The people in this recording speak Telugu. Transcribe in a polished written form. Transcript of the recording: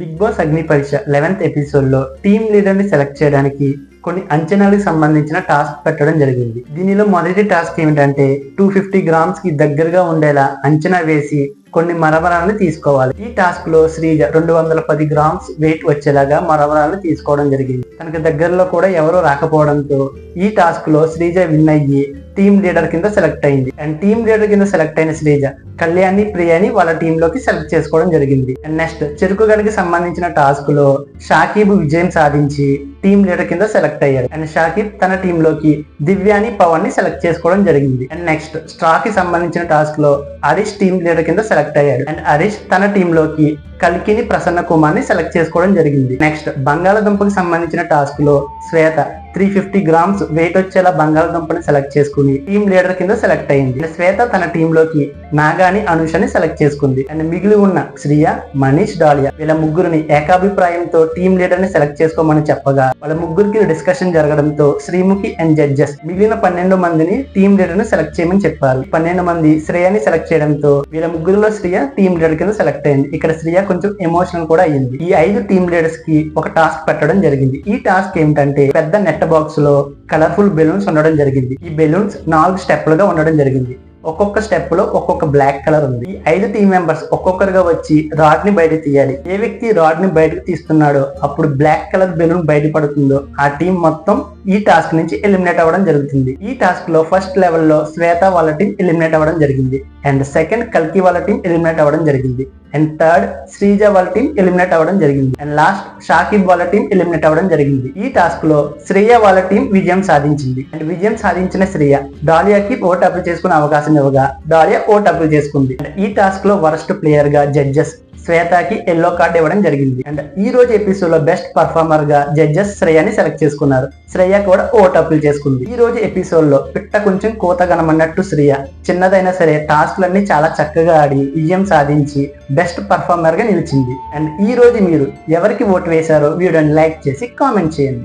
బిగ్ బాస్ అగ్ని పరీక్ష 11th ఎపిసోడ్ లో టీమ్ లీడర్ ని సెలెక్ట్ చేయడానికి కొన్ని అంచనాలకు సంబంధించిన టాస్క్ పెట్టడం జరిగింది. దీనిలో మొదటి టాస్క్ ఏమిటంటే 250 గ్రామ్స్ కి దగ్గరగా ఉండేలా అంచనా వేసి కొన్ని మరమరాలను తీసుకోవాలి. ఈ టాస్క్ లో శ్రీజ 210 గ్రామ్స్ వెయిట్ వచ్చేలాగా మరమరాలను తీసుకోవడం జరిగింది. తనకు దగ్గరలో కూడా ఎవరూ రాకపోవడంతో ఈ టాస్క్ లో శ్రీజ విన్ అయ్యి టీమ్ లీడర్ కింద సెలెక్ట్ అయింది. అండ్ టీమ్ లీడర్ కింద సెలెక్ట్ అయిన శ్రీజ కళ్యాణి ప్రియాని వాళ్ళ టీమ్ లోకి సెలెక్ట్ చేసుకోవడం జరిగింది. అండ్ నెక్స్ట్ చెరుకు గడికి సంబంధించిన టాస్క్ లో షాకీబ్ విజయం సాధించి టీమ్ లీడర్ కింద సెలెక్ట్ అయ్యారు. అండ్ షాకీబ్ తన టీమ్ లోకి దివ్యాని పవన్ ని సెలెక్ట్ చేసుకోవడం జరిగింది. అండ్ నెక్స్ట్ స్ట్రా కి సంబంధించిన టాస్క్ లో హరీష్ టీమ్ లీడర్ కింద సెలెక్ట్ అయ్యాడు. అండ్ హరీష్ తన టీమ్ లోకి కల్కిని ప్రసన్న కుమార్ ని సెలెక్ట్ చేసుకోవడం జరిగింది. నెక్స్ట్ బంగాళాదుంపకి సంబంధించిన టాస్క్ లో శ్వేత 350 గ్రామ్స్ వెయిట్ వచ్చేలా బంగాళాదుంపని సెలెక్ట్ చేసుకుని టీమ్ లీడర్ కింద సెలెక్ట్ అయింది. అండ్ శ్వేత తన టీమ్ లోకి నాగాని అనుషని సెలెక్ట్ చేసుకుంది. అండ్ మిగిలి ఉన్న శ్రియ, మనీష్, డాలియా వీళ్ళ ముగ్గురిని ఏకాభిప్రాయంతో టీమ్ లీడర్ ని సెలెక్ట్ చేసుకోమని చెప్పగా వాళ్ళ ముగ్గురికి డిస్కషన్ జరగడంతో శ్రీముఖి అండ్ జడ్జెస్ మిగిలిన 12 మందిని టీమ్ లీడర్ ని సెలెక్ట్ చేయమని చెప్పారు. 12 మంది శ్రేయాని సెలెక్ట్ చేయడంతో వీళ్ళ ముగ్గురులో శ్రియ టీమ్ లీడర్ కింద సెలెక్ట్ అయింది. ఇక్కడ శ్రియ కొంచెం ఎమోషనల్ కూడా అయ్యింది. ఈ 5 టీమ్ లీడర్స్ కి ఒక టాస్క్ పెట్టడం జరిగింది. ఈ టాస్క్ ఏమిటంటే పెద్ద నెట్ బాక్స్ లో కలర్ఫుల్ బెలూన్స్ ఉండడం జరిగింది. ఈ బెలూన్స్ 4 స్టెప్లుగా ఉండడం జరిగింది. ఒక్కొక్క స్టెప్ లో ఒక్కొక్క బ్లాక్ కలర్ ఉంది. ఈ 5 టీమ్ మెంబర్స్ ఒక్కొక్కరుగా వచ్చి రాడ్ ని బయటకు తీయాలి. ఏ వ్యక్తి రాడ్ ని బయటకు తీస్తున్నాడో అప్పుడు బ్లాక్ కలర్ బెలూన్ బయటపడుతుందో ఆ టీం మొత్తం ఈ టాస్క్ నుంచి ఎలిమినేట్ అవ్వడం జరుగుతుంది. ఈ టాస్క్ లో ఫస్ట్ లెవెల్ లో శ్వేత వాళ్ళ టీం ఎలిమినేట్ అవ్వడం జరిగింది. అండ్ సెకండ్ కల్కి వాళ్ళ టీం ఎలిమినేట్ అవ్వడం జరిగింది. అండ్ థర్డ్ శ్రీజ వాళ్ళ టీం ఎలిమినేట్ అవ్వడం జరిగింది. అండ్ లాస్ట్ షాకిబ్ వాళ్ళ టీం ఎలిమినేట్ అవ్వడం జరిగింది. ఈ టాస్క్ లో శ్రేయ వాళ్ళ టీం విజయం సాధించింది. అండ్ విజయం సాధించిన శ్రేయ డాలియాకి ఓట్ అప్లై చేసుకునే అవకాశం ఇవ్వగా డాలియా ఓట్ అప్లై చేసుకుంది. అండ్ ఈ టాస్క్ లో వరస్ట్ ప్లేయర్ గా జడ్జెస్ శ్వేతకి ఎల్లో కార్డ్ ఇవ్వడం జరిగింది. అండ్ ఈ రోజు ఎపిసోడ్ లో బెస్ట్ పర్ఫార్మర్ గా జడ్జెస్ శ్రేయాని సెలెక్ట్ చేసుకున్నారు. శ్రేయ కూడా ఓట్ అప్పీల్ చేసుకుంది. ఈ రోజు ఎపిసోడ్ లో పిట్ట కొంచెం కోతగనమన్నట్టు శ్రేయ చిన్నదైనా సరే టాస్క్లన్నీ చాలా చక్కగా ఆడి విజయం సాధించి బెస్ట్ పర్ఫార్మర్ గా నిలిచింది. అండ్ ఈ రోజు మీరు ఎవరికి ఓటు వేశారో వీడియోని లైక్ చేసి కామెంట్ చేయండి.